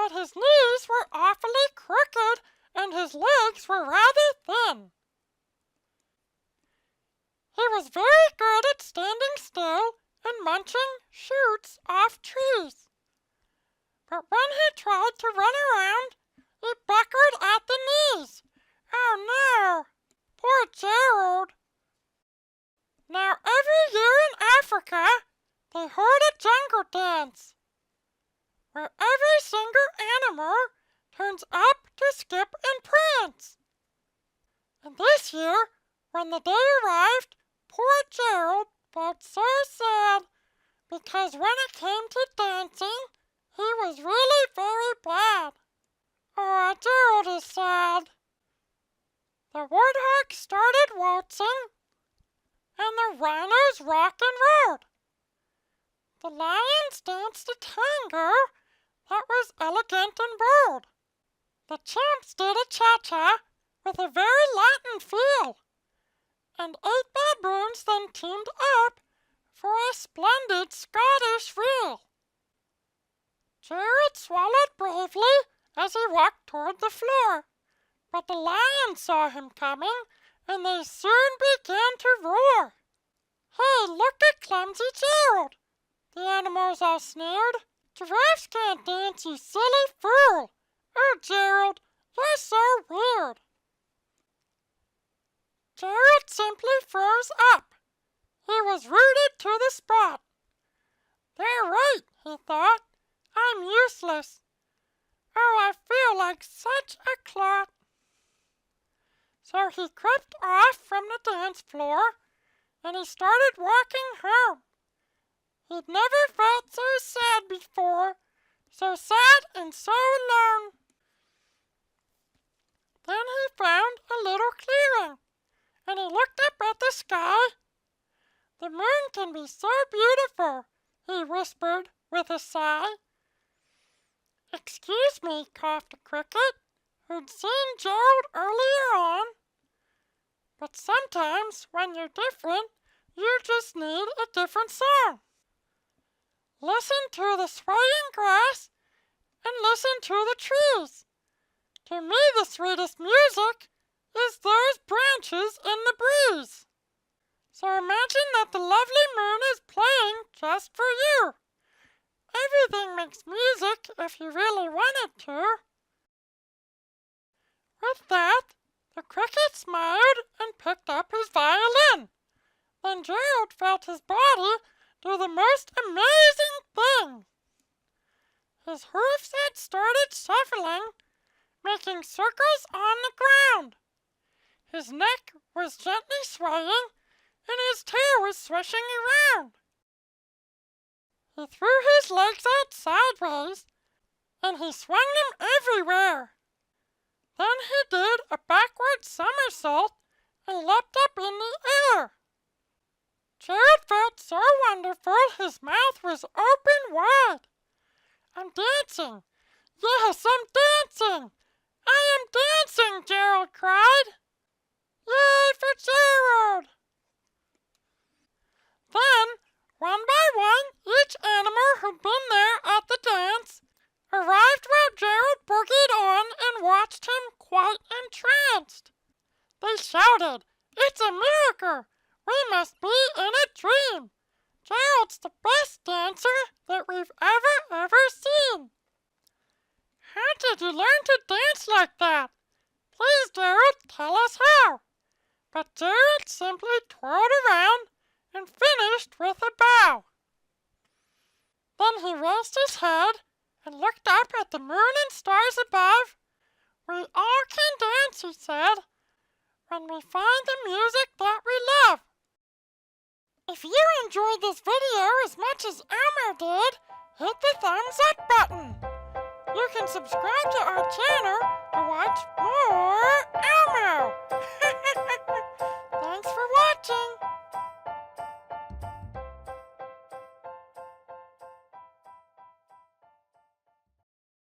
but his knees were awfully crooked and his legs were rather thin. He was very good at standing still and munching shoots off trees. But when he tried to run around, he buckled at the knees. Oh no! Poor Gerald! Now every year in Africa, they hold a jungle dance, where every single animal turns up to skip and prance. And this year, when the day arrived, poor Gerald felt so sad, because when it came to dancing, he was really very bad. Oh, Gerald is sad. The warthog started waltzing, and the rhinos rocked and rolled. The lions danced a tango that was elegant and bold. The chimps did a cha-cha with a very Latin feel, and 8 baboons then teamed up for a splendid Scottish reel. Gerald swallowed bravely as he walked toward the floor, but the lions saw him coming, and they soon began to roar. Hey, look at clumsy Gerald! The animals all sneered. Giraffes can't dance, you silly fool! Oh, Gerald, you're so weird! Gerald simply froze up. He was rooted to the spot. They're right, he thought. I'm useless. Oh, I feel like such a clot. So he crept off from the dance floor, and he started walking home. He'd never felt so sad before, so sad and so alone. Then he found a little clearing, and he looked up at the sky. The moon can be so beautiful, he whispered with a sigh. Excuse me, coughed a cricket, who'd seen Gerald earlier on. But sometimes, when you're different, you just need a different song. Listen to the swaying grass and listen to the trees. To me, the sweetest music is those branches in the breeze. So imagine that the lovely moon is playing just for you. Everything makes music if you really want it to. With that, the cricket smiled and picked up his violin. Then Gerald felt his body do the most amazing thing. His hoofs had started shuffling, making circles on the ground. His neck was gently swaying, and his tail was swishing around. He threw his legs out sideways, and he swung them everywhere. Then he did a backward somersault and leapt up in the air. Gerald felt so wonderful his mouth was open wide. I'm dancing. Yes, I'm dancing. I am dancing, Gerald cried. Yay for Gerald! Then, one by one, each animal who'd been there at the dance arrived where Gerald boogied on and watched him quite entranced. They shouted, "It's a miracle! We must be in a dream! Gerald's the best dancer that we've ever seen! How did you learn to dance like that? Please, Gerald, tell us how!" But Gerald simply twirled around and finished with a bow. Then he raised his head and looked up at the moon and stars above. We all can dance, he said, when we find the music that we love. If you enjoyed this video as much as Elmo did, hit the thumbs up button. You can subscribe to our channel to watch more Elmo. Thanks for watching.